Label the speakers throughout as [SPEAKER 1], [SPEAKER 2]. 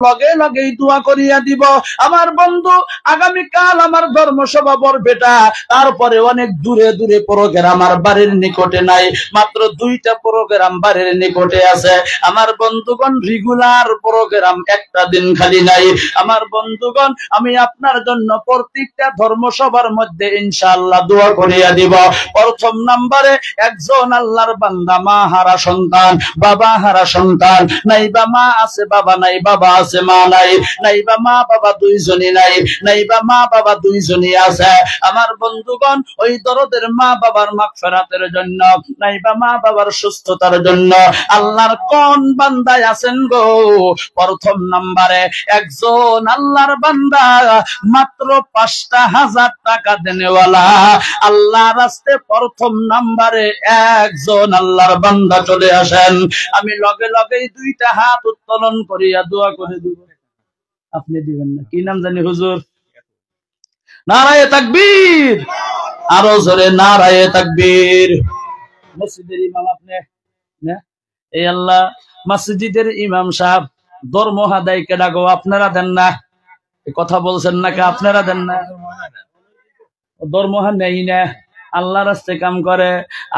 [SPEAKER 1] লগে লগেই দোয়া করিয়া দিব। আমার বন্ধু, আগামীকাল আমার ধর্মসভা বরপেটা, তারপরে অনেক দূরে দূরে প্রোগ্রাম আমার বাড়ির নিকটে নাই, মাত্র 2টা প্রোগ্রাম বাড়ির নিকটে আছে। আমার বন্ধুগণ, রেগুলার প্রোগ্রাম একটা দিন খালি নাই। আমার বন্ধুগণ, আমি আপনার জন্য প্রত্যেকটা ধর্মসভার মধ্যে ইনশাআল্লাহ দোয়া করিয়া দিব। প্রথম নম্বরে একজন আল্লাহর বান্দা, মা হারা সন্তান, বাবা হারা সন্তান, নাইবা মা আছে বাবা নাই, বাবা আছে মা নাই, নাইবা মা বাবা দুইজনই নাই, নাইবা মা বাবা দুইজনই আছে। আমার বন্ধুগণ, ওই দরদের মা বাবার মাগফিরাতের জন্য, নাইবা মা বাবার সুস্থতার জন্য আল্লাহর কোন বান্দায় আছেন গো? প্রথম নম্বরে একজন আল্লাহর বান্দা, মাত্র 5,000 টাকা দেনেওয়ালা, আল্লাহর রাস্তায় প্রথম নম্বরে একজন আল্লাহর বান্দা চলে আসেন। আমি লগে লগেই 2টা হাত উত্তোলন করিয়া দোয়া করে দিব। আপনি দিবেন না? কি নাম জানি হুজুর? নারায়ে তাকবীর, আরো জোরে নারায়ে তাকবীর। মসজিদের ইমাম আপনি না? এই আল্লাহ, মসজিদের ইমাম সাহেব দরমহা দেয় কেডা গো? আপনারা দেন না? কথা বলছেন নাকি? আপনারা দেন না? দরমহা নেই না, আল্লাহ রাস্তায় কাম করে।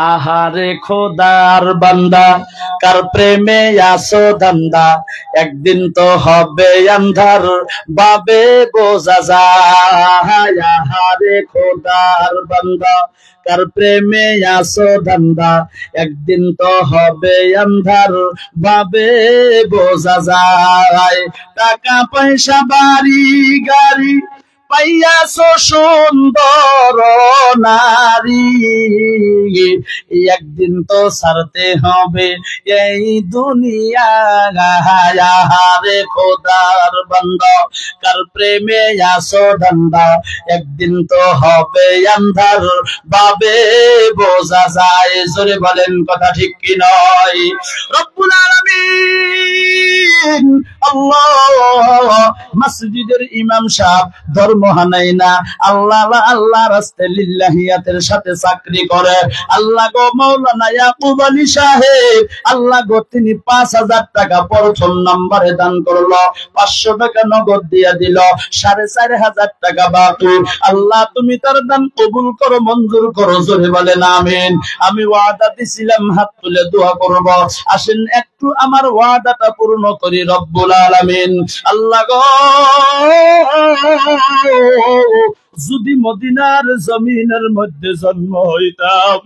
[SPEAKER 1] আহারে খোদার বান্দা, কার প্রেমে আসো ধান্দা, একদিন তো হবে আন্ধার, বাবে বোঝা যায়। আহারে খোদার বান্দা, কার প্রেমে আসো ধান্দা, একদিন তো হবে আন্ধার, বাবে বোঝা যায়। টাকা পয়সা বাড়ি গাড়ি পাইয়াছো সুন্দর নারী, একদিন তো ছাড়তে হবে এই দুনিয়া। হারে খোদার বান্দা, কার প্রেমে আসো ধান্দা, একদিন তো হবে আন্ধার, বাবে বোঝা যায়। জোরে বলেন, কথা ঠিক কি নয়? রব্বুল আলামিন আল্লাহ মসজিদের ইমাম সাহেব ধর্মহা নাই না, আল্লাহ আল্লাহ রাস্তায় লিল্লাহিয়াতের সাথে চাকরি করে। আল্লাহ গো, মাওলানা ইয়াকুব আলী সাহেব, আল্লাহ গো, তিনি 5,000 টাকা প্রথম নম্বরে দান করলো, 500 টাকা নগদ দিয়া দিল, 4,500 টাকা বাকি। আল্লাহ তুমি তার দান কবুল করো, মঞ্জুর করো। জোরে বলেন আমিন। আমি ওয়াদা দিছিলাম হাত তুলে দোয়া করব, আসেন একটু আমার ওয়াদাটা পূর্ণ করি। রব্বুল আলামিন আল্লাহ গো, যদি মদিনার জমিনের মধ্যে জন্ম হইতাম,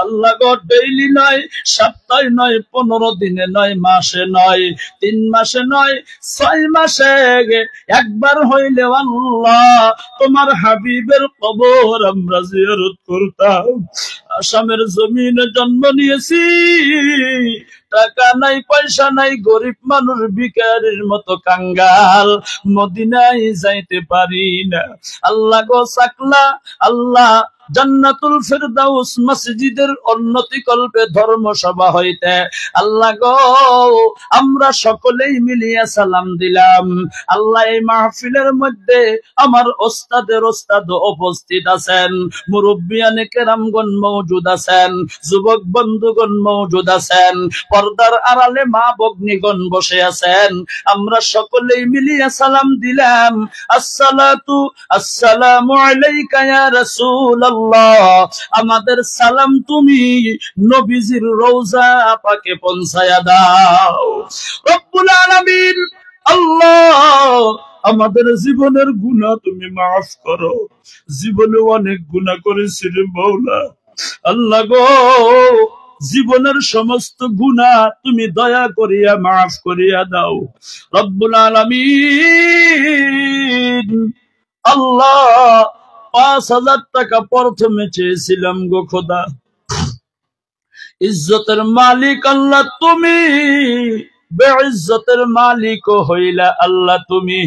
[SPEAKER 1] আল্লাহ গো, ডেইলি নয়, সপ্তাহে নয়, 15 দিনে নয়, মাসে নয়, 3 মাসে নয়, 6 মাসে একবার হইলে আল্লাহ তোমার হাবিবের কবর আমরা জিয়ারত করতাম। আসামের জমিনে জন্ম নিয়েছি, টাকা নাই, পয়সা নাই, গরিব মানুষ, ভিখারির মতো কাঙ্গাল, মদিনায় যাইতে পারি না। আল্লাহ গো, সাকলা আল্লাহ জান্নাতুল ফেরদাউস মসজিদের উন্নতি কল্পে ধর্মসভা হইতে আল্লাহ গো, আমরা সকলেই মিলিয়া সালাম দিলাম। আল্লাহ এই মাহফিলের মধ্যে আমার ওস্তাদের ওস্তাদ উপস্থিত আছেন, মুরব্বিয়ানে কেরামগণ মওজুদ আছেন, যুবক বন্ধুগণ মওজুদ আছেন, পর্দার আড়ালে মা ভগ্নীগণ বসে আছেন। আমরা সকলেই মিলিয়া সালাম দিলাম, আসসালাতু আসসালামু আলাইকা ইয়া রাসূলুল্লাহ। আমাদের সালাম তুমি নবীজির রওজা পাকে পৌঁছায়া দাও। রব্বুল আলামিন আল্লাহ, আমাদের জীবনের গুনাহ তুমি মাফ করো। জীবনে অনেক গুনাহ করেছি রে মাওলা। আল্লাহ গো, জীবনের সমস্ত গুনাহ তুমি দয়া করিয়া মাফ করিয়া দাও। রব্বুল আলামিন আল্লাহ, 5,000 টাকা প্রথমে চেয়েছিলাম গো খোদা। ইজ্জতের মালিক আল্লাহ তুমি, বেইজ্জতের মালিক হইলা আল্লাহ তুমি।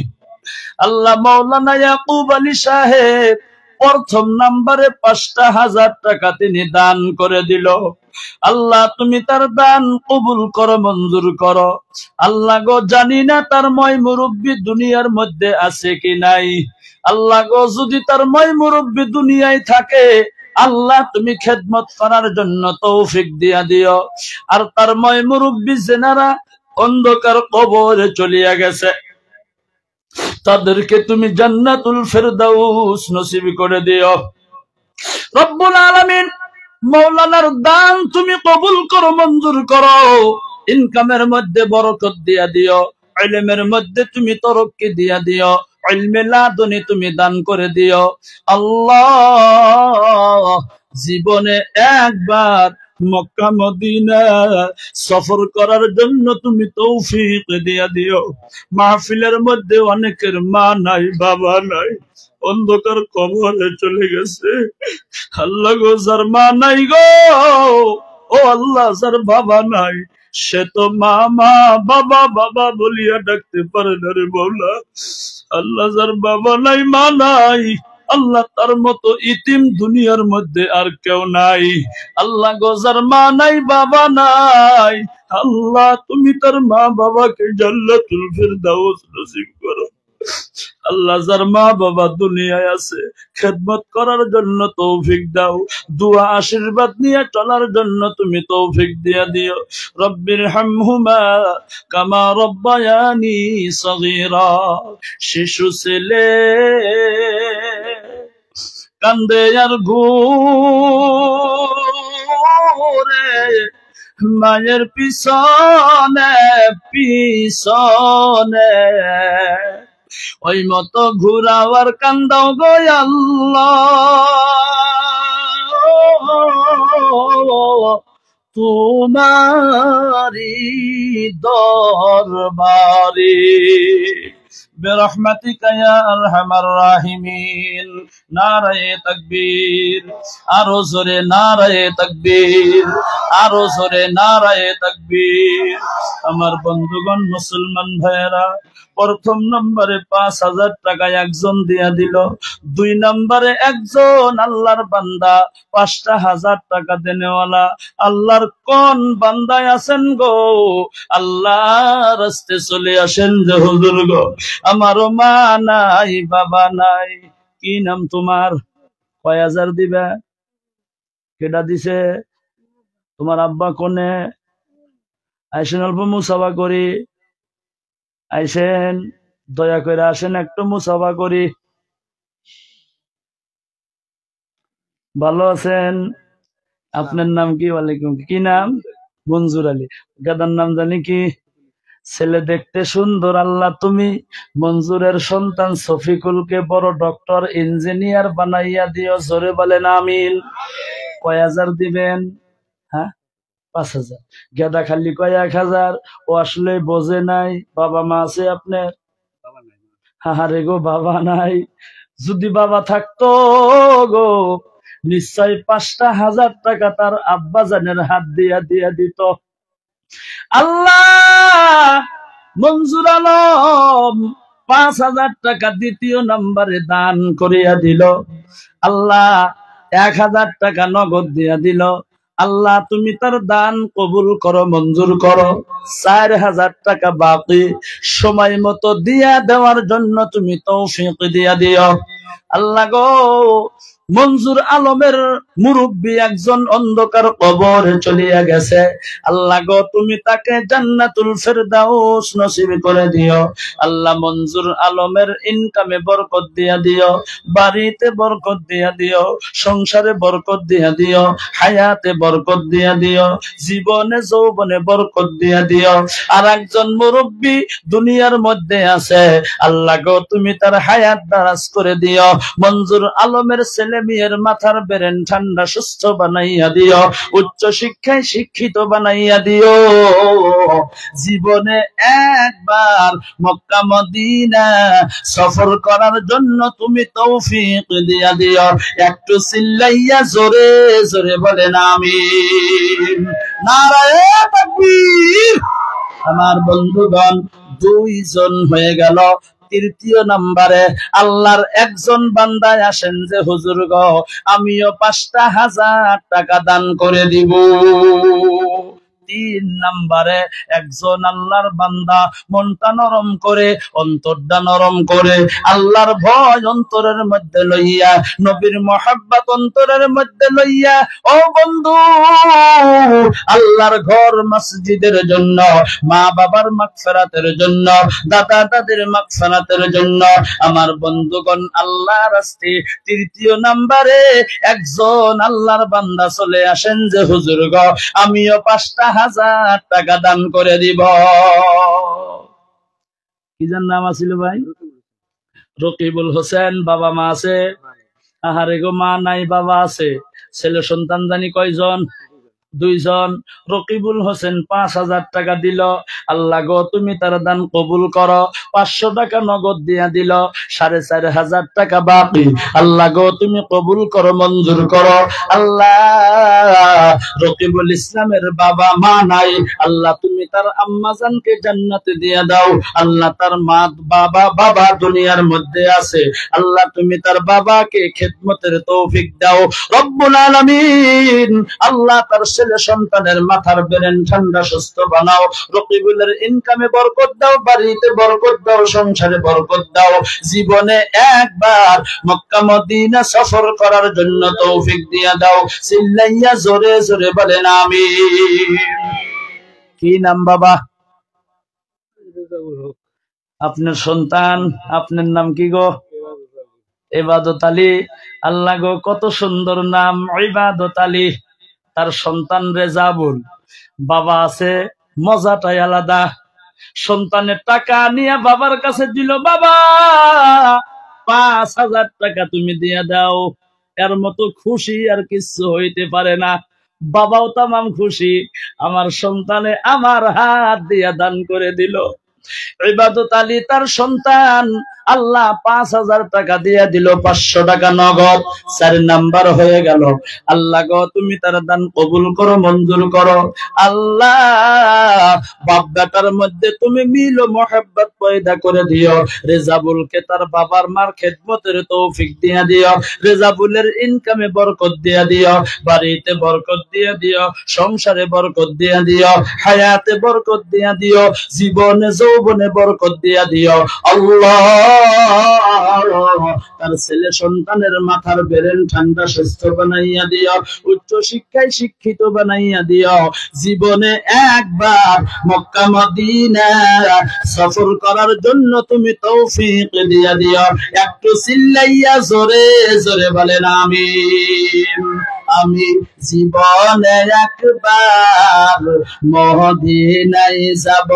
[SPEAKER 1] আল্লাহ মাওলানা ইয়াকুব আলী সাহেব প্রথম নম্বরে 5,000 টাকা তিনি দান করে দিল। আল্লাহ তুমি তার দান কবুল করো, মঞ্জুর করো। আল্লাহ গো, জানি না তার মই মুরব্বী দুনিয়ার মধ্যে আছে কি নাই। আল্লাহ গো, যদি তার মই মুরব্বী দুনিয়ায় থাকে, আল্লাহ তুমি খেদমত করার জন্য তৌফিক দিয়া দিও। আর তার মই মুরব্বী জেনারা অন্ধকার কবরে চলিয়া গেছে, তাদেরকে তুমি জান্নাতুল ফেরদাউস নসিব করে দিও। রব্বুল আলামিন মাওলানার দান তুমি কবুল করো, মঞ্জুর করো। ইনকামের মধ্যে বরকত দিয়া দিও, ইলমের মধ্যে তুমি তরক্কি দিয়া দিও, ইলমে লাদুনি তুমি দান করে দিও। আল্লাহ, জীবনে একবার মক্কা মদিনা সফর করার জন্য তুমি তৌফিক দিয়া দিও। মাহফিলের মধ্যে অনেকের মা নাই, বাবা নাই, অন্ধকার কবরে চলে গেছে। আল্লাহ গো, যার মা নাই গো, ও আল্লাহ, যার বাবা নাই, সে তো মা মা বাবা বাবা বলিয়া ডাকতে পারে না রে মৌলা। আল্লাহ, যার বাবা নাই, মা নাই, আল্লাহ, তার মতো ইতিম দুনিয়ার মধ্যে আর কেউ নাই। আল্লাহ গো, যার মা নাই, বাবা নাই, আল্লাহ, তুমি তার মা বাবাকে জান্নাতুল ফিরদাউস নসিব করো। আল্লাহ, যার মা বাবা দুনিয়ায় আছে, খেদমত করার জন্য তৌফিক দাও। দুয়া আশীর্বাদ নিয়ে চলার জন্য তুমি তৌফিক দিয়া দিও। রব্বির হামহুমা কামা রব্বায়ানি সগীরা। শিশু ছেলে কান্দে আর ঘুরে মায়ের পিছনে পিছনে, ওই মতো ঘুরাবার কান্দাও গো আল্লাহ, তোমারি দরবারে। বিরহমাতিকা ইয়া আরহামার রাহিমিন। নারায়ে তাকবীর, আরো জোরে নারায়ে তাকবীর, আরো জোরে নারায়ে তাকবীর। আমার বন্ধুগণ, মুসলমান ভাইয়েরা, প্রথম নম্বরে 5,000 টাকা একজন দিয়া দিল। 2 নম্বরে একজন আল্লাহর বান্দা 5,000 টাকা দেনেওয়ালা। আল্লাহর কোন বান্দায় আছেন গো, আল্লাহর রাস্তে চলে আসেন যে হুজুর গো, আমারও মা নাই, বাবা নাই। কি নাম তোমার? কয় হাজার দিবে? কেডা দিছে? তোমার আব্বা কোনে? আইসেন অল্প মুসাফা করি, আইসেন, দয়া করে আসেন, একটু মুসাফা করি। ভালো আছেন? আপনার নাম কি? ওয়ালাইকুম। কি নাম? মঞ্জুর আলী। গাদার নাম জানি কি? ছেলে দেখতে সুন্দর, আল্লাহ তুমি মঞ্জুরের সন্তান শফিকুলকে বড় ডক্টর ইঞ্জিনিয়ার বানাইয়া দিও। জোরে বলেন আমিন। কয় হাজার দিবেন? হ্যাঁ, 5,000। গেদা খালি কয় 1,000। ও আসলে বোঝে নাই। বাবা মা আছে আপনার? হাহারে গো, বাবা নাই। যদি বাবা থাকতো গো, নিশ্চয় 5,000 টাকা তার আব্বা জানের হাত দিয়া দিয়া দিত। আল্লাহ, মঞ্জুর আলম 5,000 টাকা দ্বিতীয় নম্বরে দান করিয়া দিল। আল্লাহ 1,000 টাকা নগদ দিয়া দিল। আল্লাহ, তুমি তার দান কবুল করো, মঞ্জুর করো। 4,000 টাকা বাকি সময় মতো দিয়া দেওয়ার জন্য তুমি তৌফিক দিয়া দিও। আল্লাহ গো, মঞ্জুর আলমের মুরব্বী একজন অন্ধকার কবরে চলিয়া গেছে। আল্লাহ গো, তুমি তাকে জান্নাতুল ফেরদাউস নসিব করে দিও। আল্লাহ, মঞ্জুর আলমের ইনকামে বরকত দিয়া দিও, বাড়িতে বরকত দিয়া দিও, সংসারে বরকত দিয়া দিও, হায়াতে বরকত দিয়া দিও, জীবনে যৌবনে বরকত দিয়া দিও। আর একজন মুরব্বী দুনিয়ার মধ্যে আছে, আল্লাহ গো, তুমি তার হায়াত দারাজ করে দিও। মঞ্জুর আলমের ছেলে মেয়ের মাথার বেরেন ঠান্ডা সুস্থ বানাইয়া দিও, উচ্চ শিক্ষায় শিক্ষিত বানাইয়া দিও। জীবনে একবার মক্কা মদিনা সফর করার জন্য তুমি তৌফিক দিয়া দিও। একটু চিল্লাইয়া জোরে জোরে বলেন আমিন। নারায়ে তাকবীর। আমার বন্ধুগণ, 2 জন হয়ে গেল। তৃতীয় নম্বরে আল্লাহর একজন বান্দায় আসেন যে হুজুর গো, আমিও 5,000 টাকা দান করে দিব। তিন নাম্বারে একজন আল্লাহর বান্দা মনটা নরম করে, অন্তরটা নরম করে, আল্লাহর ভয় অন্তরের মধ্যে লইয়া, নবীর মহব্বত অন্তরের মধ্যে লইয়া, ও বন্ধু, আল্লাহর ঘর মসজিদের জন্য, মা বাবার মাগফিরাতের জন্য, দাদা দাদির মাগফিরাতের জন্য, আমার বন্ধুগণ আল্লাহ রাস্তে তৃতীয় নাম্বারে একজন আল্লাহর বান্দা চলে আসেন যে হুজুর গো আমিও ৫,০০০ টাকা দান করে দিব। কি যার নাম আছিল ভাই? রকিবুল হোসেন। বাবা মা আছে? আহারে গো, মা নাই বাবা আছে। ছেলে সন্তান জানি কয়জন? 2 জন। রকিবুল হোসেন ৫,০০০ টাকা দিল। আল্লাহ গো তুমি তার দান কবুল করো। ৫০০ টাকা নগদ দিয়া দিল, ৪,৫০০ টাকা বাকি। আল্লাহ গো তুমি কবুল করো, মঞ্জুর করো। আল্লাহ, রকিবুল ইসলামের বাবা মা নাই, আল্লাহ তুমি তার আম্মাজানকে জান্নাতে দিয়ে দাও। আল্লাহ তার মা বাবা দুনিয়ার মধ্যে আছে, আল্লাহ তুমি তার বাবাকে খেদমতের তৌফিক দাও রব্বুল আলামিন। আল্লাহ তার ছেলে সন্তানের মাথার ব্রেন ঠান্ডা সুস্থ বানাও। রকিবুলের ইনকামে বরকত দাও, বাড়িতে বরকত দাও, সংসারে বরকত দাও। জীবনে একবার মক্কা মদিনা সফর করার জন্য তৌফিক দিয়া দাও। চিল্লাইয়া জোরে জোরে বলেন আমিন। কি নাম বাবা? আপনার সন্তান, আপনার নাম কি গো? ইবাদত আলী। আল্লাহ গো কত সুন্দর নাম, ইবাদত আলী। তার সন্তান রেজাবুল। বাবা আছে, মজাটাই আলাদা। সন্তানের টাকা নিয়ে বাবার কাছে দিল, বাবা ৫,০০০ টাকা তুমি দিয়ে দাও। এর মতো খুশি আর কিছু হইতে পারে না। বাবাও তামাম খুশি, আমার সন্তানে আমার হাত দিয়া দান করে দিল। ইবাদত আলী তার সন্তান, আল্লাহ ৫,০০০ টাকা দিয়ে দিল, ৫০০ টাকা নগদ। ৪ নাম্বার হয়ে গেল। আল্লাহ গো তুমি তার দান কবুল করো, মঞ্জুর করো। আল্লাহ, বাপ বেটার মধ্যে তুমি মিল ও মহব্বত পয়দা করে দিও। রেজাবুলকে তার বাবার মার খেদমতের তৌফিক দিয়ে দিও। রেজাবুলের ইনকামে বরকত দিয়ে দিও, বাড়িতে বরকত দিয়ে দিও, সংসারে বরকত দিয়ে দিও, হায়াতে বরকত দিয়ে দিও, জীবনে যৌবনে বরকত দিয়া দিও। আল্লাহ, তার ছেলে সন্তানের মাথার ব্রেন ঠান্ডা সুস্থ বানাইয়া দিও, উচ্চ শিক্ষায় শিক্ষিত বানাইয়া দিও। জীবনে একবার মক্কা মদিনা সফর করার জন্য তুমি তৌফিক দিয়া দিও। একটু চিল্লাইয়া জোরে জোরে বলেন আমিন। আমি জীবনে একবার মদিনায় যাব,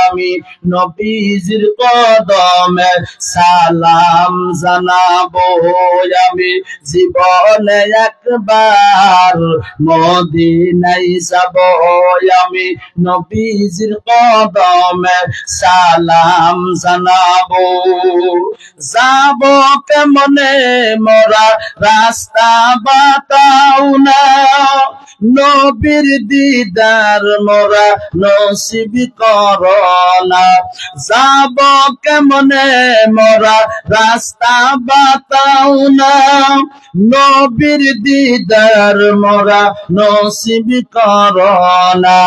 [SPEAKER 1] আমি নবীজির কদমে সালাম জানাবো। আমি জীবনে একবার মদিনায় যাব, আমি নবীজির কদমে সালাম জানাবো। যাব কেমনে মোরা রাস্তা বাতাও না, নবীর দিদার মোরা নসিব করোনা। যাব কেমনে মোরা রাস্তা বাতাও না, নবীর দিদার মোরা নসিব করোনা।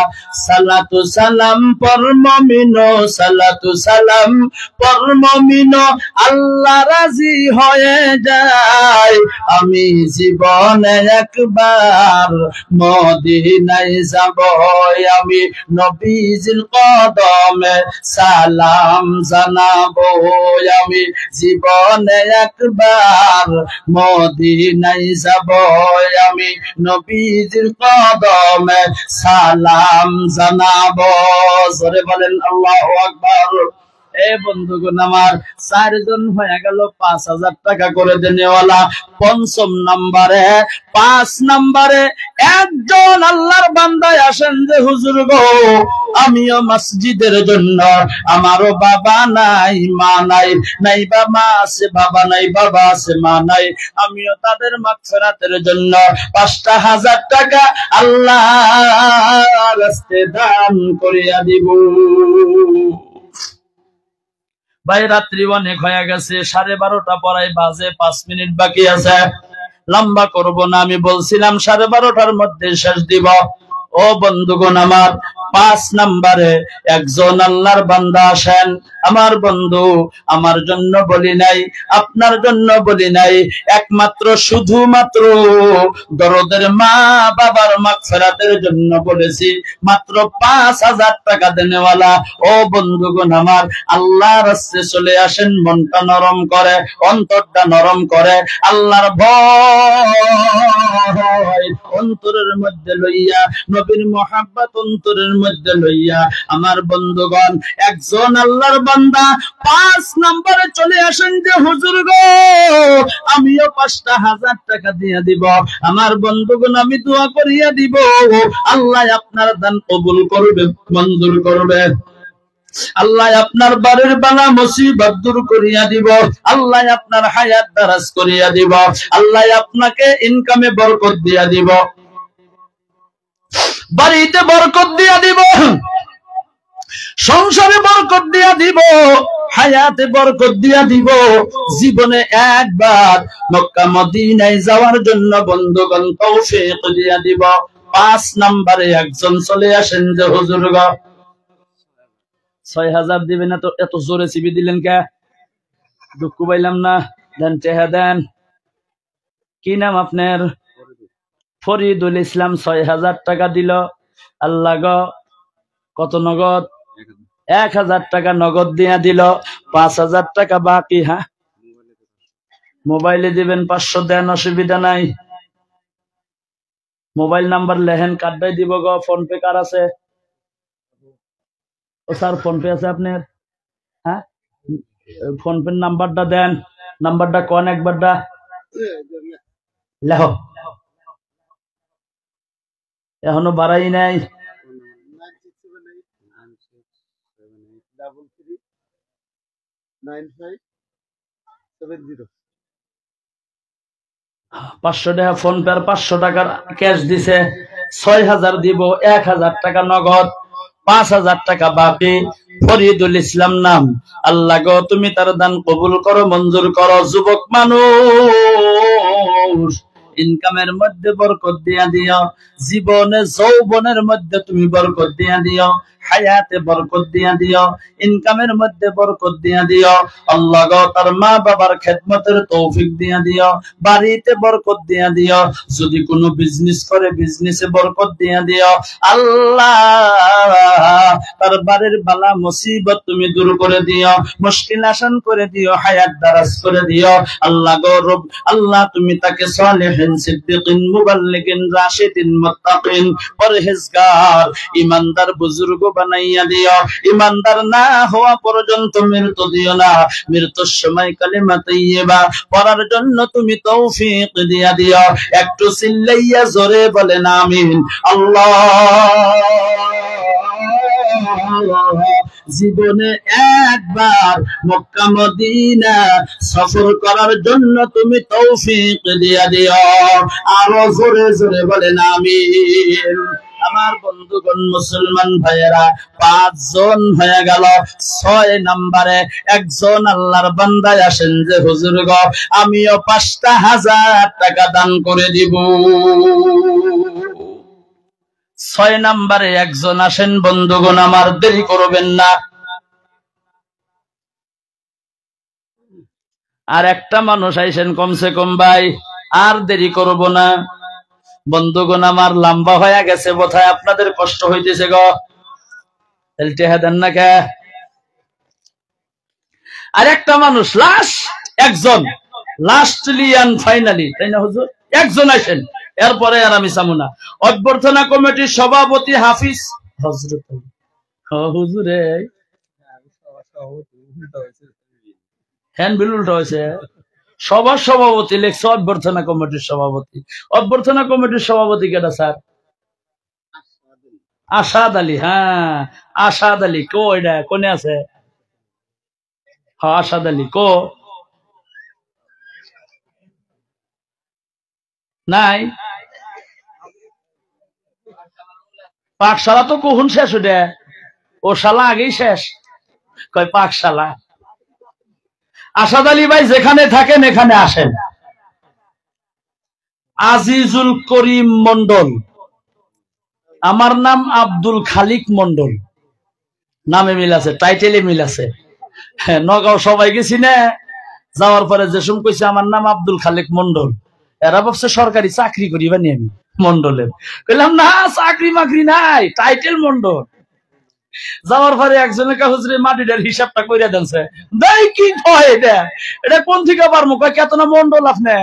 [SPEAKER 1] সালাতু সালাম পর মুমিনো, সালাতু সালাম পর মুমিনো, আল্লাহ রাজি হয়ে যায়। আমি জীবনে একবার মদিনায় যাব, আমি নবীজির কদমে সালাম জানাবো। আমি জীবনে একবার মদিনায় যাব, আমি নবীজির কদমে সালাম জানাবো। জোরে বলেন আল্লাহু আকবার। এ বন্ধুগণ আমার 4 জন হয়ে গেল ৫,০০০ টাকা করে দেনেওয়ালা। ৫ম নাম্বারে 5 নাম্বারে একজন আল্লাহর বান্দায় আসেন যে হুজুর গো আমিও মসজিদের জন্য, আমারও বাবা নাই মা নাই, নাই বা মা আছে বাবা নাই, বাবা আছে মা নাই, আমিও তাদের মাগফিরাতের জন্য ৫,০০০ টাকা আল্লাহর রাস্তায় দান করিয়া দিব। ভাই রাত্রি অনেক হয়ে গেছে, 12:30 পড়াই বাজে, 5 মিনিট বাকি আছে। লম্বা করব না, আমি বলছিলাম 12:30টার মধ্যে শেষ দিব। ও বন্ধুগণ আমার, 5 নম্বরে একজন আল্লাহর বান্দা আসেন। আমার বন্ধু, আমার জন্য বলি নাই, আপনার জন্য বলি নাই, একমাত্র শুধুমাত্র দরদের মা বাবার মাগফিরাতের জন্য বলেছি। মাত্র 5,000 টাকা দেনেওয়ালা ও বন্ধুগণ আমার, আল্লাহর রাস্তায় চলে আসেন। মনটা নরম করে, অন্তরটা নরম করে, আল্লাহর ভয় অন্তরের মধ্যে লইয়া, নবীর মহাব্বত অন্তরের মধ্যে লইয়া আমার বন্ধুগণ, একজন আল্লাহর বান্দা 5 নম্বরে চলে আসেন যে হুজুর গো, আমিও 5,000 টাকা দিয়ে দিব। আমার বন্ধুগণ, আমি দোয়া করিয়া দিব, আল্লাহ আপনার দান কবুল করবে, মঞ্জুর করবে। আল্লাহ আপনার বাড়ির বালা মুসিবত দূর করিয়া দিব। আল্লাহ আপনার হায়াত দারাজ করিয়া দিব। আল্লাহ আপনাকে ইনকামে বরকত দিয়া দিব, বাড়িতে বরকত দিয়া দিব, সংসারে বরকত দিয়া দিব, হায়াতে বরকত দিয়া দিব। জীবনে একবার মক্কা মদিনায় যাওয়ার জন্য বন্ধুগণ তৌফিক দিয়া দিব। 5 নম্বরে একজন চলে আসেন যে হুজুর গো, 6,000 দিবেন না তো, এত জোরে চিবি দিলেন কে? দুঃখ পাইলাম না, দেন টেহা দেন। কি নাম আপনার? ফরিদুল ইসলাম 6,000 টাকা দিল। আল্লাহ গো, কত নগদ? 1,000 টাকা নগদ দিয়া দিল। 5,000 টাকা বাকি। হ্যাঁ, মোবাইলে দিবেন, 500 দেন, অসুবিধা নাই। মোবাইল নাম্বার লেহেন, কার্ডটাই দিব গো। ফোন পে কার আছে? ও স্যার, ফোন পে আছে আপনার? হ্যাঁ, ফোন পে নাম্বারটা দেন। নাম্বারটা কোন একবারটা লেহ, এখনো বাড়াই নাই। 500 টাকা ফোন পে আর 500 টাকার ক্যাশ দিছে। 6,000 দিব, 1,000 টাকা নগদ, 5,000 টাকা বাকি। ফরিদুল ইসলাম নাম। আল্লাহ গো, তুমি তার দান কবুল করো, মঞ্জুর করো। যুবক মানুষ, ইনকামের মধ্যে বরকত দিয়া দিও, জীবনে যৌবনের মধ্যে তুমি বরকত দিয়া দিও, হায়াতে বরকত দিয়া দিও, ইনকামের মধ্যে বরকত দিয়া দিও। আল্লাহ গো, তার মা বাবার খেদমতের তৌফিক দিয়া দিও, বাড়িতে বরকত দিয়া দিও। যদি কোনো বিজনেস করে, বিজনেসে বরকত দিয়া দিও। আল্লাহ, তার বাড়ির বালা মুসিবত তুমি দূর করে দিও, মুশকিল আসান করে দিও, হায়াত দারাজ করে দিও। আল্লাহ গো রব, আল্লাহ তুমি তাকে সালেহিন, সিদ্দিকিন, মুবাল্লিগিন, রাশিদিন, মুত্তাকিন, পরহেজগার, ইমানদার বুজুর্গ বানাইয়া দিও। ইমানদার না হওয়া পর্যন্ত মৃত্যু দিও না। মৃত্যুর সময় কালিমা তাইয়্যিবা পড়ার জন্য তুমি তৌফিক দিয়া দিও। একটু চিল্লাইয়া জোরে বলেন আমিন। আল্লাহ, জীবনে একবার মক্কা মদিনা সফর করার জন্য তুমি তৌফিক দিয়া দিও। আরো জোরে জোরে বলেন আমিন। আমার বন্ধুগণ, মুসলমান ভাইয়েরা, 5 জন হয়ে গেল। 6 নম্বরে একজন আল্লাহর বান্দায় আসেন যে হুজুর গো, আমিও 5,000 টাকা দান করে দিব। 6 নম্বরে একজন আসেন বন্ধুগণ আমার, দেরি করবেন না। আর একটা মানুষ আইসেন কমসে কম ভাই, আর দেরি করব না। বন্ধুগণ আমার, লম্বা হয়ে গেছে বোধহয়, আপনাদের কষ্ট হইতেছে গো, দেন না কে? আর একটা মানুষ, লাস্ট একজন, লাস্টলি এন্ড ফাইনালি, তাই না হুজুর? একজন আসেন, এরপরে আর আমি চামু না। অভ্যর্থনা কমিটির সভাপতি হাফিজ হযরত হুজুরে হ্যান্ড বিল উল্টা হয়েছে। সবার সভাপতি লেখছে অভ্যর্থনা কমিটির সভাপতি। অভ্যর্থনা কমিটির সভাপতি কেটা স্যার? আসাদ আলী। হ্যাঁ, আসাদ আলী কো? এটা কোনে আছে? হ্যাঁ, আসাদ আলী কো? নাই। পাঠশালা তো কখন শেষ? ওটা ও শালা আগেই শেষ। কয় পাঠশালা। আসাদ আলী ভাই যেখানে থাকেন এখানে আসেন। আজিজুল করিম মন্ডল, আমার নাম আব্দুল খালিক মন্ডল, নামে মিল আছে, টাইটেলে মিল আছে। হ্যাঁ, নগাঁও সবাই গেছি না, যাওয়ার পরে যে সময় কইছে আমার নাম আব্দুল খালিক মন্ডল, এরা ভাবছে সরকারি চাকরি করি বানি আমি মন্ডলের। কইলাম না, চাকরি মাকরি নাই, টাইটেল মন্ডল। যাওয়ার পরে একজনের কাছে মাটিটার হিসাবটা কইরা দেনছে, দেই কি হয় এটা, এটা কোন থেকে পারবো, কয় কত না মন্ডল আপনি?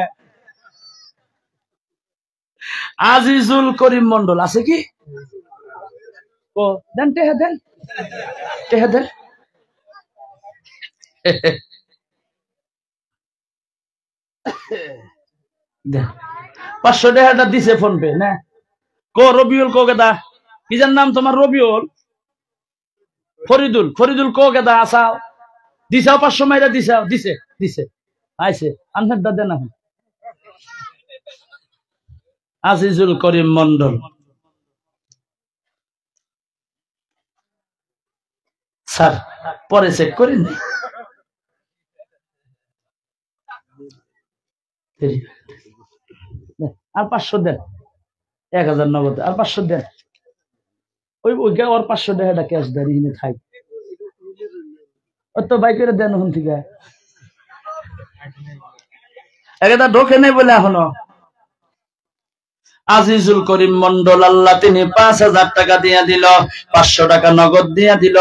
[SPEAKER 1] আজিজুল করিম মন্ডল আছে কি? ও দেন, টেহা দেন, টেহা দেন। 500 টাকাটা দিছে ফোন পে না। কো রবিউল, কো গেদা, কি যার নাম তোমার? রবিউল, ফরিদুল, ফরিদুল কো গেদা আসাও, দিছাও 500 মাইরা দিছাও, দিছে দিছে আইছে আনহারটা দেন এখন। আজিজুল করিম মন্ডল স্যার, পরে চেক করেন আর 500 দেন, 1000 নগদ আর 500 দেন। ওই ওর 500 টাকাটা ক্যাশ দাঁড়িয়ে থাই, ওই তো বাই করে দেন ওখান থেকে। একটা ঢোকে নেই বলে এখনো। আজিজুল করিম মন্ডল, আল্লাহ তিনি 5000 টাকা দিয়ে দিল, 500 টাকা নগদ দিয়ে দিল।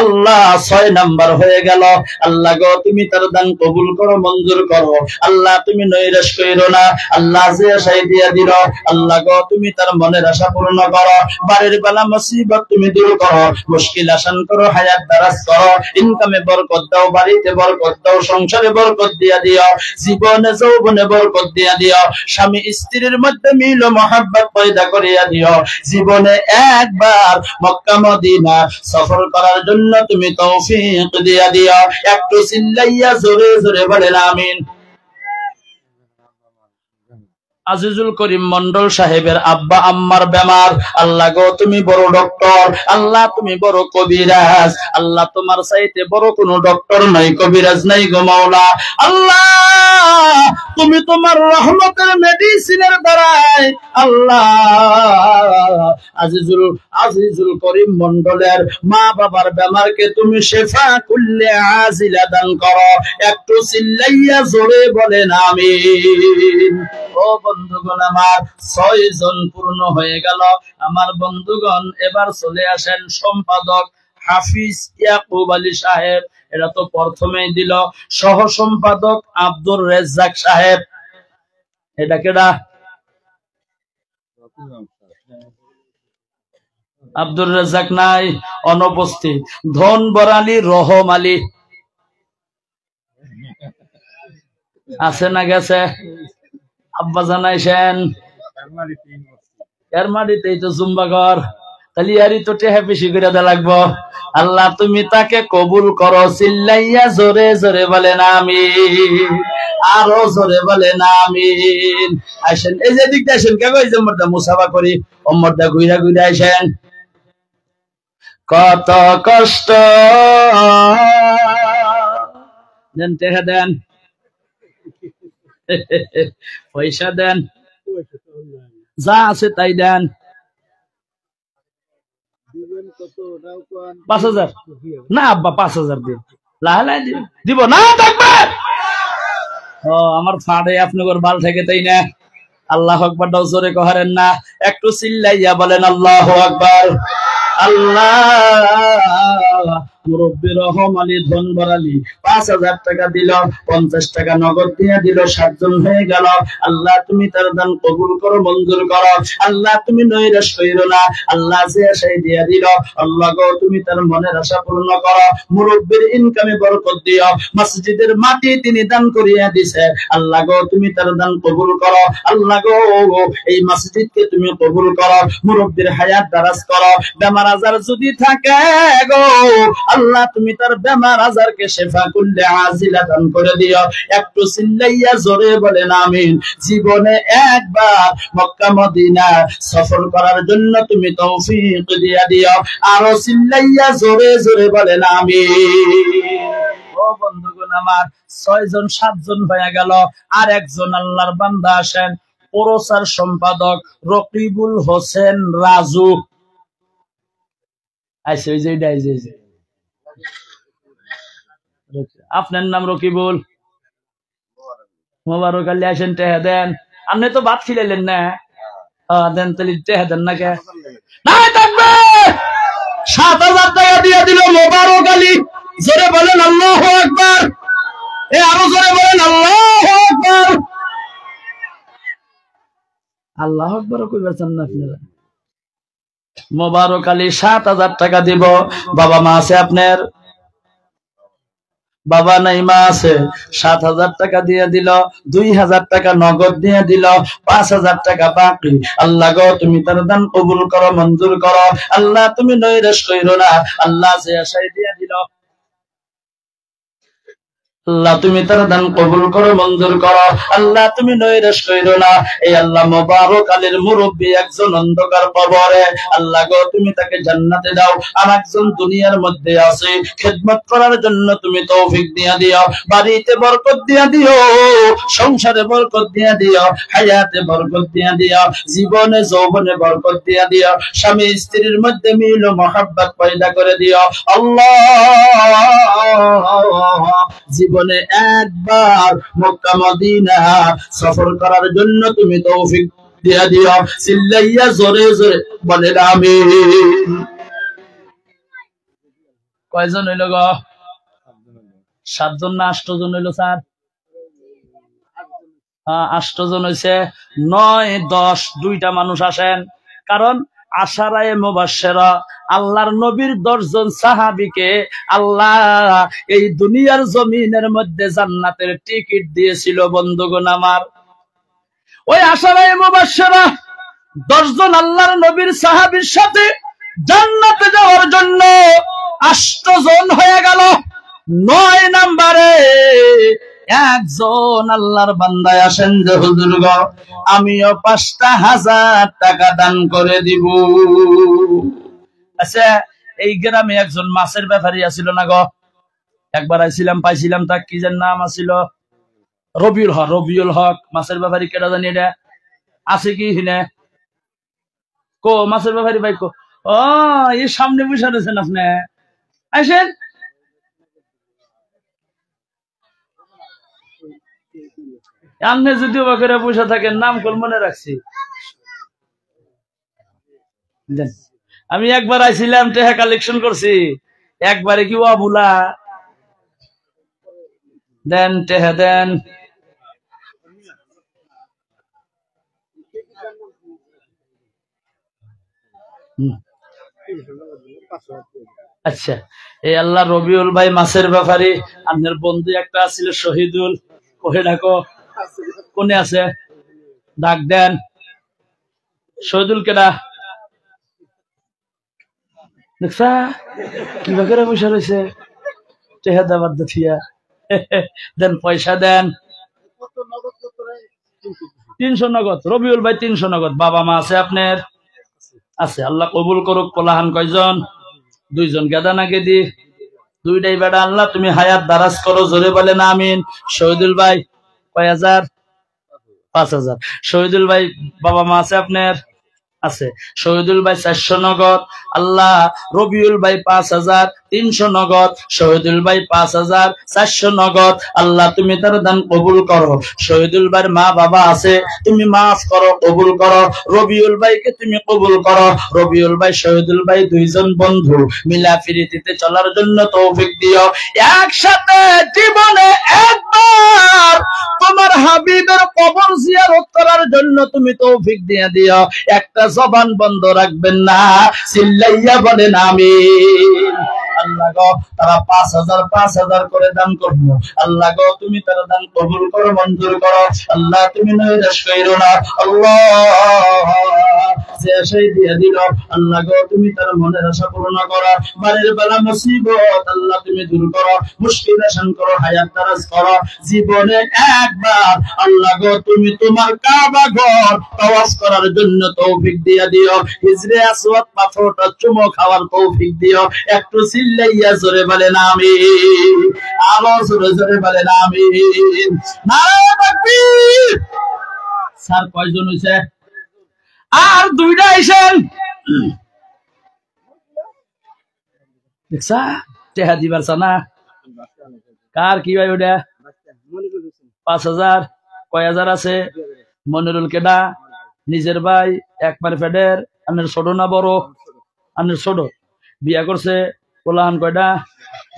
[SPEAKER 1] আল্লাহ 6 নাম্বার হয়ে গেল। আল্লাহ গো তুমি তার দান কবুল করো, মঞ্জুর করো। আল্লাহ তুমি নৈরাশ কইরো না। আল্লাহ যে আশাই দিয়ে দিল, আল্লাহ গো তুমি তার মনের আশা পূর্ণ করো। বাড়ির বালা মুসিবত তুমি দূর করো, মুশকিল আসান করো, হায়াত দারাজ করো, ইনকামে বরকত দাও, বাড়িতে বরকত দাও, সংসারে বরকত দিয়া দিও, জীবনে যৌবনে বরকত দিয়া দিও, স্বামী স্ত্রীর মধ্যে মিল মোহাব্বত পয়দা করিয়া দিও। জীবনে একবার মক্কা মদিনা সফর করার জন্য তুমি তৌফিক দিয়া দিও। একটু চিল্লাইয়া জোরে জোরে বলেন আমিন। আজিজুল করিম মন্ডল সাহেবের আব্বা আম্মার বেমার, আল্লাহ গো তুমি বড় ডক্টর, আল্লাহ তুমি বড় কবিরাজ, আল্লাহ তোমার চাইতে বড় কোন ডক্টর নাই, কবিরাজ নাই গো মাওলা। আল্লাহ তুমি তোমার রহমতের মেডিসিনের দ্বারাই আল্লাহ আজিজুল করিম মন্ডলের মা বাবার বেমারকে তুমি শেফা কুল্লে আজিলা দান করো। একটু চিল্লাইয়া জোরে বলেন আমিন। ও বন্ধুগণ, আমার 6 জন পূর্ণ হয়ে গেল। আমার বন্ধুগণ, এবার চলে আসেন সম্পাদক হাফিজ ইয়াকুব আলী সাহেব, এটা তো প্রথমেই দিল। সহ সম্পাদক আব্দুর রেজ্জাক সাহেব, এটা কেডা? আব্দুর রেজ্জাক নাই, অনুপস্থিত। ধন বরালি রহম আলী আছে না গেছে? আব্বা জানাইছেন এর মাটিতেই তো জুম্বাগর, তাহলে ইয়ারই তো টেহা বেশি করে দেওয়া লাগবো। আল্লাহ তুমি তাকে কবুল করো। চিল্লাইয়া জোরে জোরে বলেন আমিন, আরো জোরে বলেন আমিন। আসেন, এই যে দিকটা আসেন, কে কই যে মোরদা মুসাফা করি, ওমরদা ঘুইরা ঘুইরা আসেন। কত কষ্ট দেন, টেহা দেন, পয়সা দেন, যা আছে তাই দেন। 5000 না আব্বা, 5000 দিন, লাহালাই দিব না থাকবে। ও আমার ফাড়ে আপনার বাল থেকে, তাই না? আল্লাহ আকবার দাও, জোরে কহারেন না, একটু চিল্লাইয়া বলেন আল্লাহু আকবার। আল্লাহ মুরব্বী রহম আলী ধন বরালি 5000 টাকা দিল, 50 টাকা নগদ দিয়ে দিল, 7 জন হয়ে গেল। আল্লাহ তুমি তার দান কবুল করো, মঞ্জুর করো। আল্লাহ তুমি নৈরাশ কইরো না। আল্লাহ যে আশাই দিয়া দিল, আল্লাহ গো তুমি তার মনের আশা পূর্ণ করো। মুরব্বীর ইনকামে বরকত দিও, মসজিদের মাটি তিনি দান করিয়া দিছে, আল্লাহ গো তুমি তার দান কবুল করো। আল্লাহ গো এই মসজিদকে তুমি কবুল করো, মুরব্বীর হায়াত দারাজ করো। বেমার আজার যদি থাকে গো আল্লাহ তুমি তার বেমার আজারকে শেফা কুল্লে আজিলা দান করে দিও। একটু চিল্লাইয়া জোরে বলেন আমিন। জীবনে একবার মক্কা মদিনা সফর করার জন্য তুমি তৌফিক দিয়া দিও। আরো চিল্লাইয়া জোরে জোরে বলেন আমিন। ও বন্ধুগণ, আমার 6 জন 7 জন হয়ে গেল। আর একজন আল্লাহর বান্দা আসেন, প্রচার সম্পাদক রকিবুল হোসেন রাজু। আচ্ছা ওই যে আপনার নাম রকিবুল, মোবারক আলী, আসেন টেহা দেন। আপনি তো ভাত খিলাইলেন না, দেন তাহলে টেহা দেন না কে? নাই থাকবে 7,000 টাকা দিয়ে দিল মোবারক আলী। জোরে বলেন আল্লাহু আকবার। আরো জোরে বলেন আল্লাহু আকবার। আল্লাহু আকবার কইবার চান না আপনারা? মোবারক আলী 7,000 টাকা দিব। বাবা মা আছে আপনার? বাবা নাই মা আছে। 7,000 টাকা দিয়ে দিল, 2,000 টাকা নগদ দিয়ে দিল, 5,000 টাকা বাকি। আল্লাহ গো তুমি তার দান কবুল করো, মঞ্জুর করো। আল্লাহ তুমি নৈরাশ কইরো না। আল্লাহ যে আশায় দিয়ে দিল, আল্লাহ তুমি তার দান কবুল করো, মঞ্জুর করো। আল্লাহ তুমি নৈরাশ কইরো না। এই আল্লাহ মোবারক আলীর মুরব্বী একজন অন্ধকার কবরে, আল্লাহ গো তুমি তাকে জান্নাতে দাও। আর একজন দুনিয়ার মধ্যে আছে, খেদমত করার জন্য তুমি তৌফিক দিয়া দিও। বাড়িতে বরকত দিয়া দিও, সংসারে বরকত দিয়া দিও, হায়াতে বরকত দিয়া দিও, জীবনে যৌবনে বরকত দিয়া দিও। স্বামী স্ত্রীর মধ্যে মিল ও মহব্বত পয়দা করে দিও আল্লাহ। জীবনে একবার মক্কা মদিনা সফর করার জন্য তুমি তৌফিক দিয়া দিও। চিল্লাইয়া জোরে জোরে বলেন আমিন। কয়জন হইল গো? 7 জন না 8 জন হইল স্যার? 8 জন হইছে। 9, 10 2টা মানুষ আসেন। কারণ আশারায়ে মুবাশশিরা, আল্লাহর নবীর 10 জন সাহাবীকে আল্লাহ এই দুনিয়ার জমিনের মধ্যে জান্নাতের টিকিট দিয়েছিল। বন্ধুগণ আমার, ওই আশারায়ে মুবাশশিরা 10 জন আল্লাহর নবীর সাহাবীর সাথে জান্নাতে যাওয়ার জন্য 8 জন হয়ে গেল। 9 নম্বরে একজন আল্লাহর বান্দায় আসেন যে হুজুর গো আমিও 5,000 টাকা দান করে দিব। আচ্ছা, এই গ্রামে একজন মাছের ব্যাপারী আছিল না গো? একবার আইছিলাম, পাইছিলাম, তার কি যেন নাম আছিল, রবিউল হক। মাছের ব্যাপারী কেটা জানি, এটা আছে কি হিনে? কো মাছের ব্যাপারী ভাই কো? ও এই সামনে বসে রয়েছেন আপনি, আসেন। আপনি যদিও বা করে বসে থাকেন, নাম কল মনে রাখছি। আমি একবার আইছিলাম, টেহা কালেকশন করছি, একবারে কি অবুলা দেন, টেহা দেন। আচ্ছা, এই আল্লাহ রবিউল ভাই মাছের ব্যাপারী, আপনার বন্ধু একটা ছিল শহীদুল, ওহে ডাকো, কোনে আছে? ডাক দেন। শহীদুল কেডা? দেখছা কিভাবে বসে রয়েছে, টেহা দেবার দেখিয়া। দেন, পয়সা দেন। 300 নগদ। রবিউল ভাই 300 নগদ। বাবা মা আছে আপনার? আছে। আল্লাহ কবুল করুক। পোলাহান কয়জন? 2 জন। গেদা না গেদি? 2টাই বেটা। আল্লাহ তুমি হায়াত দারাজ করো, জোরে বলেন আমিন। শহীদুল ভাই কয় হাজার? 5,000। শহীদুল ভাই বাবা মা আছে আপনার? আছে। শহীদুল ভাই 400 নগদ। আল্লাহ রবিউল ভাই 5,000, 300 নগদ। শহীদুল ভাই 5,000, 400 নগদ। আল্লাহ তুমি তার দান কবুল করো। শহীদুল ভাইয়ের মা বাবা আছে, তুমি মাফ করো, কবুল করো। রবিউল ভাইকে তুমি কবুল করো। রবিউল ভাই শহীদুল ভাই 2 জন বন্ধু মিলা ফিরিতিতে চলার জন্য তৌফিক দিও। একসাথে জীবনে একবার তোমার হাবিবের কবর জিয়ারত করার জন্য তুমি তৌফিক দিয়ে দিও। একটা জবান বন্ধ রাখবেন না, চিল্লাইয়া বলেন আমিন। আল্লাহ গো তারা 5,000 করে দান করবো। আল্লাহ গো তুমি তারা দান কবুল করো, মঞ্জুর করো। আল্লাহ তুমি নৈরাশ কইরো না। আল্লাহ যে আশাই দিয়ে দিল, আল্লাহ গো তুমি তার মনের আশা পূর্ণ করো। বাড়ির বেলা মুসিবত আল্লাহ তুমি দূর করো, মুশকিল আসান করো, হায়াত দারাজ করো। জীবনে একবার আল্লাহ গো তুমি তোমার কাবা ঘর তাওয়াফ করার জন্য তৌফিক দিয়া দিও। হিজরে আসওয়াদ পাথরটা চুমো খাওয়ার তৌফিক দিও। একটু চিল্লাইয়া জোরে বলেন আমিন। আরো জোরে জোরে বলেন আমিন। নারে তাকবীর। স্যার কয়জন হইছে? আর 2টা আইছেন। দেখছা টেহা দিবার না কার কি ভাই ওটা 5,000 কয় হাজার আছে মনিরুল কেডা নিজের ভাই একবারে ফেডের আনের ছোট না বড় আনের ছোট বিয়া করছে পোলাহান কয়টা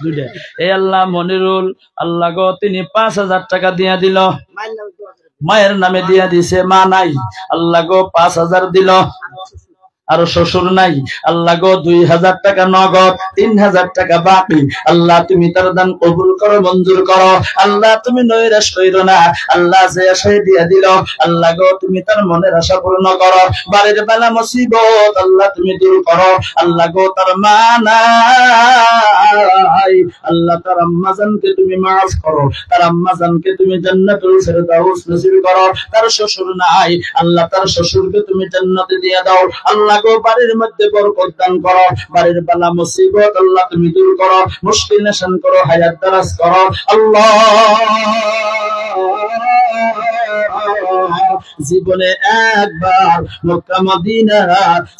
[SPEAKER 1] দুইটা এই আল্লাহ মনিরুল আল্লাহ গো তিনি 5,000 টাকা দিয়া দিল মায়ের নামে দিয়া দিছে মা নাই আল্লাহ গো 5,000 দিল আর শ্বশুর নাই আল্লাহ গো 2,000 টাকা নগদ 3,000 টাকা বাকি আল্লাহ তুমি তার দান কবুল করো মঞ্জুর করো আল্লাহ তুমি নৈরাশ কইরো না আল্লাহ যে আশায় দিয়া দিল আল্লাহ গো তুমি তার মনের আশা পূর্ণ করো বাড়ির বালা মুসিবত আল্লাহ তুমি দূর করো আল্লাহ গো তার মা নাই আল্লাহ তার আম্মা জানকে তুমি মাফ করো তার আম্মা জানকে তুমি জান্নাতুল ফেরদাউস নসিব করো তার শ্বশুর নাই আল্লাহ তার শ্বশুরকে তুমি জান্নাতে দিয়ে দাও আল্লাহ গো বাড়ির মধ্যে বরকত দান করো বাড়ির বালা মুসিবত আল্লাহ তুমি দূর করো মুশকিল নিশান করো হায়াত দারাজ করো আল্লাহ জীবনে একবার মক্কা মদিনা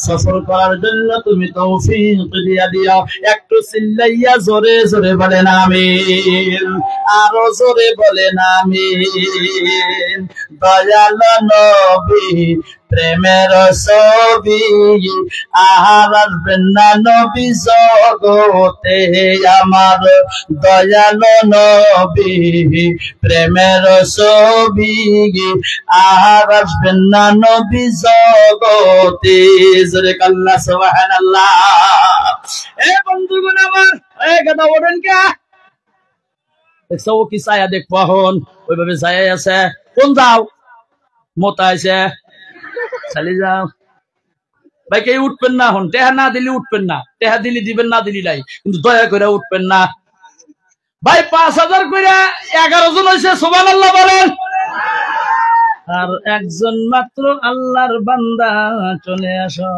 [SPEAKER 1] সফর করার জন্য তুমি তৌফিক দিয়া দিও একটু চিল্লাইয়া জোরে জোরে বলেন আমিন আরো জোরে বলেন আমিন দয়াল নবী প্রেমের ছবি আর আসবেন না নবী জগতে আমার দয়াল নবী প্রেমের ছবি আর আসবেন না নবী জগতে জোরে আল্লাহ সুবহানাল্লাহ এ বন্ধুগণ আমার এ গাদা ওঠেন কে দেখছো ও কি ছায়া দেখবো এখন ওইভাবে ছায়া আছে কোন যাও মোতা আছে চালি যাও ভাই কে উঠবেন না হন টেহা না দিলে উঠবেন না টেহা দিলি দিবেন না দিলি নাই কিন্তু দয়া করে উঠবেন না ভাই 5,000 করে 11 জন হয়েছে সুবহানাল্লাহ বলেন আর একজন মাত্র আল্লাহর বান্দা চলে আসো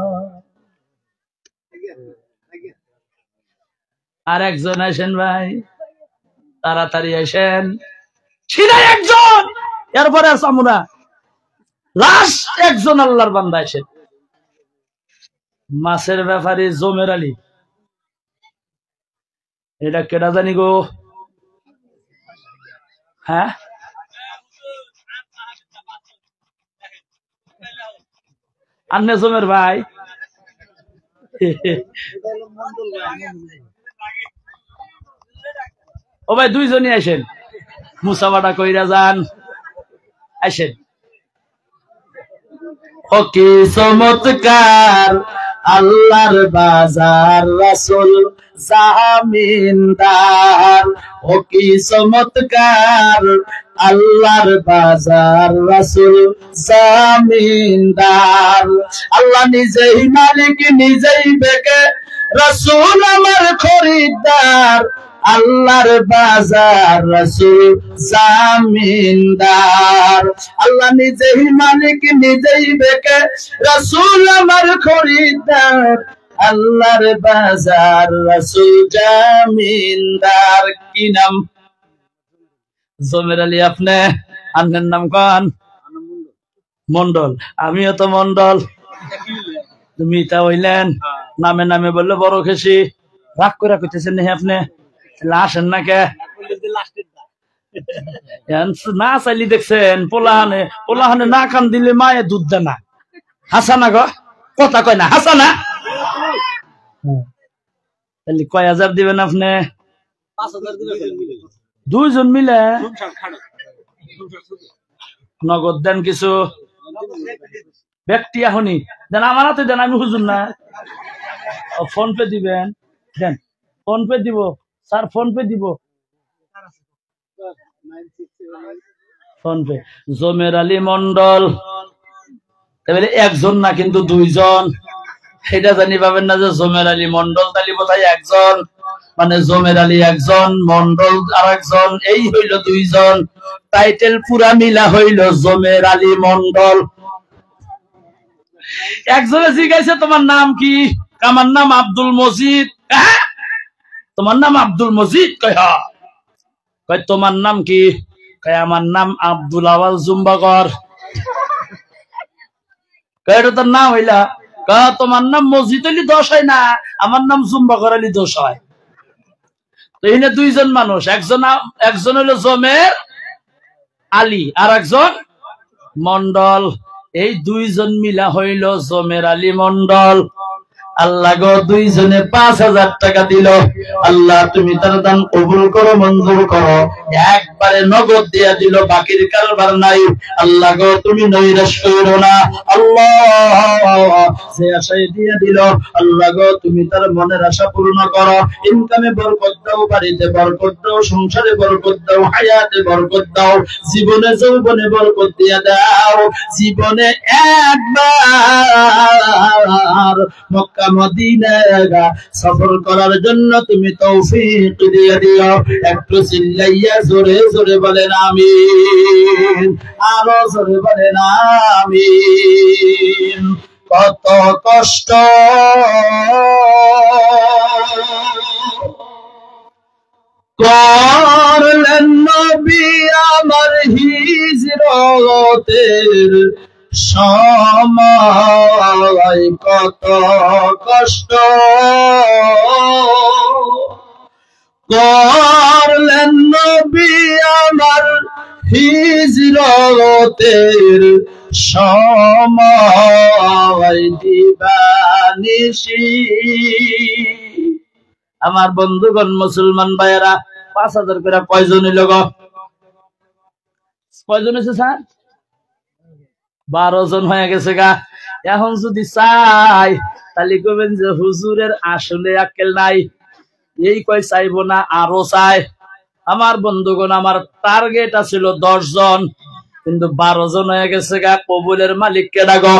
[SPEAKER 1] আর একজন আসেন ভাই তাড়াতাড়ি আসেন সিধাই একজন এরপরে আর সামুনা লাস্ট একজন আল্লাহর বান্দা আসেন মাছের ব্যাপারে জমের আলী এটা কেডা জানি গো হ্যাঁ আন্নে জমের ভাই ও ভাই দুইজনই আসেন মুসাফাটা কইরা যান আসেন ও কি চমৎকার আল্লাহর বাজার রাসূল জামিনদার ও কি চমৎকার আল্লাহর বাজার রাসূল জামিনদার আল্লাহ নিজেই মালিক নিজেই বেকে রাসূল আমার খরিদ্দার আল্লাহর বাজার রাসূল জামিনদার আল্লাহ নিজেই মালিক নিজেই বেকে রাসূল আমার খরিদ্দার আল্লাহর বাজার রাসূল জামিনদার কি নাম জমের আলী আপনি আপনার নাম কান মন্ডল আমিও তো মন্ডল তুমি তা হইলেন নামে নামে বললে বড় খেসি রাগ করে কইতেছেন না আপনি আসেন না কে না চাইলি দেখছেন পোলাহানে না কান দিলে মায়ে দুধ দেয় না হাসা না গো কথা কয় না হাসা না তাহলে কয় হাজার দিবেন আপনি 2 জন মিলে নগদ দেন কিছু ব্যক্তি এখনই দেন আমার হাতে দেন আমি হুজুর না ফোন পে দিবেন দেন ফোন পে দিব স্যার ফোন পে দিব ফোন পে জমের আলী মন্ডল এবারে একজন না কিন্তু 2 জন সেটা জানি পাবেন না যে জমের আলী মন্ডল তালি বোধহয় একজন মানে জমের আলী একজন মন্ডল আর একজন এই হইল 2 জন টাইটেল পুরা মিলা হইল জমের আলী মন্ডল একজনে জিজ্ঞাসা তোমার নাম কি আমার নাম আব্দুল মজিদ তোমার নাম আব্দুল মজিদ কয় তোমার নাম কি কয় আমার নাম আব্দুল আওয়াল জুম্বাগর কয় এটা তোর নাম হইলা তোমার নাম মজিদ আলী দোষ হয় না আমার নাম জুম্বাগর আলী দোষ হয় তো এখানে দুইজন মানুষ, একজন হলো জমের আলী আর একজন মন্ডল। এই দুইজন মিলা হইল জমের আলী মন্ডল। আল্লাহ গো দুইজনে 5,000 টাকা দিল। আল্লাহ তুমি তার দান কবুল করো, মঞ্জুর করো। একবারে নগদ দিয়া দিল, বাকির কারবার নাই। আল্লাহ গো তুমি নৈরাশ করো না। আল্লাহ যে আশায় দিয়ে দিল, আল্লাহ গো তুমি তার মনের আশা পূর্ণ করো। ইনকামে বরকত দাও, বাড়িতে বরকত দাও, সংসারে বরকত দাও, হায়াতে বরকত দাও, জীবনে যৌবনে বরকত দিয়া দাও। জীবনে একবার মক্কা মদিনা সফর করার জন্য তুমি তৌফিক দিয়ে দিও। একটু চিল্লাইয়া জোরে জোরে বলেন আমিন, আরো জোরে বলেন আমিন। কত কষ্ট করলেন নবী আমার হিজরতের সময়, কত কষ্ট করলেন নবী আমার হিজরতের সময়, দিবানিশি। আমার বন্ধুগণ মুসলমান ভাইয়েরা, 5,000 করে কয়জন হইল গো? কয়জন হয়েছে স্যার? 12 জন হয়ে গেছে গা। এখন যদি চাই তাহলে কবেন যে হুজুরের আসলে আক্কেল নাই, এই কয় চাইবো না, আরো চাই। আমার বন্ধুগণ, আমার টার্গেট ছিল 10 জন, কিন্তু 12 জন হয়ে গেছে গা। কবুলের মালিক কে ডাকো,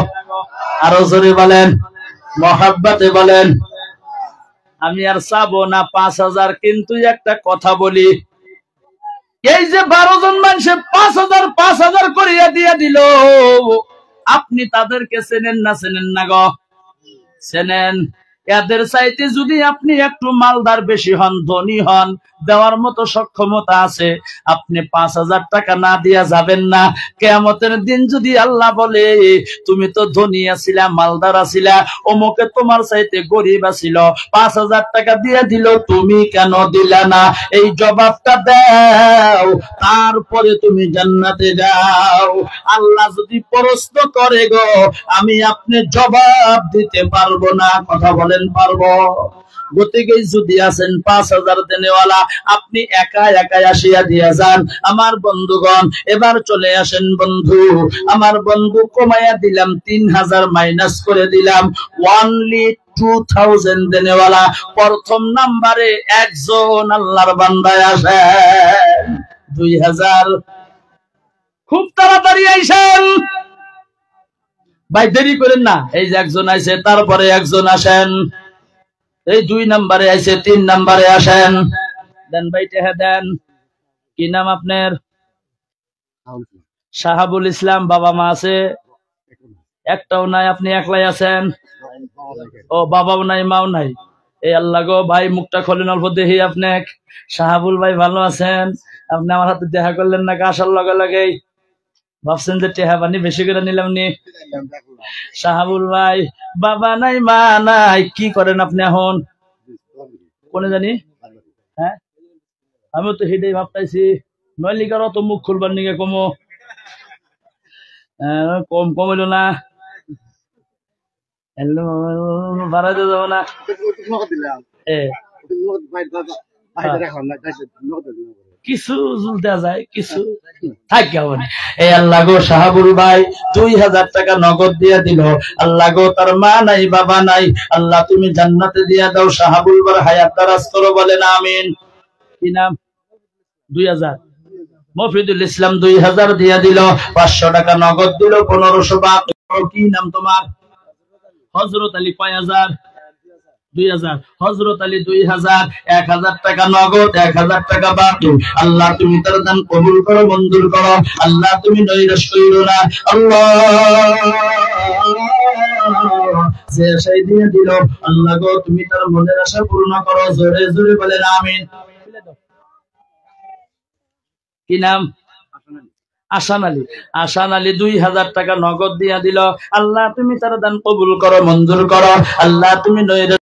[SPEAKER 1] আরো জোরে বলেন, মহাব্বতে বলেন। আমি আর চাবো না 5,000, কিন্তু একটা কথা বলি, এই যে 12 জন মানুষে 5,000 করিয়া দিয়ে দিল, আপনি তাদেরকে চেনেন না? চেনেন না গো? চেনেন। এদের চাইতে যদি আপনি একটু মালদার বেশি হন, ধনী হন, দেওয়ার মতো সক্ষমতা আছে, আপনি 5,000 টাকা না দিয়া যাবেন না। কিয়ামতের দিন যদি আল্লাহ বলে তুমি তো ধনী আছিলা, মালদার আছিলা, অমুকে তোমার চাইতে গরিব আছিল, 5,000 টাকা দিয়ে দিল, তুমি কেন দিলা না? এই জবাবটা দাও, তারপরে তুমি জান্নাতে যাও। আল্লাহ যদি প্রশ্ন করে গো, আমি আপনি জবাব দিতে পারবো না। কথা বলেন, পারবো? গতিকে যদি আছেন 5,000 দেনেওয়ালা, আপনি একা একাই আসিয়া দিয়া যান। আমার বন্ধুগণ, এবার চলে আসেন বন্ধু। আমার বন্ধু কমাইয়া দিলাম, 3,000 মাইনাস করে দিলাম, অনলি 2,000 দেনেওয়ালা। প্রথম নাম্বারে একজন আল্লাহর বান্দায় আসেন। 2,000 খুব তাড়াতাড়ি আইসেন ভাই, দেরি করেন না। এই যে একজন আইছে, তারপরে একজন আসেন। এই 2 নাম্বারে আইছে, 3 নাম্বারে আসেন। দেন ভাই, টেহা দেন। কি নাম আপনার? শাহাবুল ইসলাম। বাবা মা আছে? একটাও নাই, আপনি একলাই আছেন। ও, বাবাও নাই, মাও নাই। এই আল্লাহ গো, ভাই মুখটা খোলেন অল্প দেখি। আপনি শাহাবুল ভাই ভালো আছেন? আপনি আমার হাতে দেখা করলেন না, আসার লগে লগেই ভাবছেন যে টেহা পানি বেশি করে নিলাম নি? শাহাবুল ভাই, বাবা নাই, মা নাই, কি করেন আপনি এখন? কোনে জানি, হ্যাঁ, আমিও তো হেঁটেই ভাবতাইছি, নয়লিকার অত মুখ খুলবার নিকে কমো, কম কমিল না, বাড়াইতে যাবো না। কিছু দেওয়া যায়, কিছু থাকে। এই আল্লাহ গো, শাহাবুল ভাই 2,000 টাকা নগদ দিয়া দিল। আল্লাহ গো, তার মা নাই, বাবা নাই, আল্লাহ তুমি জান্নাতে দিয়া দাও। শাহাবুল ভাই হায়াত দারাজ করো, বলেন আমিন। কি নাম? 2,000 মফিদুল ইসলাম 2,000 দিয়া দিল। 500 টাকা নগদ দিল, 1500 বাকি। কি নাম তোমার? হযরত আলী। কয় হাজার? 2,000। হযরত আলী 2,000। 1,000 টাকা নগদ, 1,000 টাকা বাকি। আল্লাহ তুমি তার দান কবুল করো, মঞ্জুর করো। আল্লাহ তুমি নৈরাশ কইরো না। আল্লাহ যে আশায় দিয়ে দিল, আল্লাহ গো তুমি তার মনের আশা পূর্ণ করো। জোরে জোরে বলেন আমিন। কি নাম? আসান আলী। আসান আলী 2,000 টাকা নগদ দিয়া দিল। আল্লাহ তুমি তার দান কবুল করো, মঞ্জুর করো। আল্লাহ তুমি নৈরাশ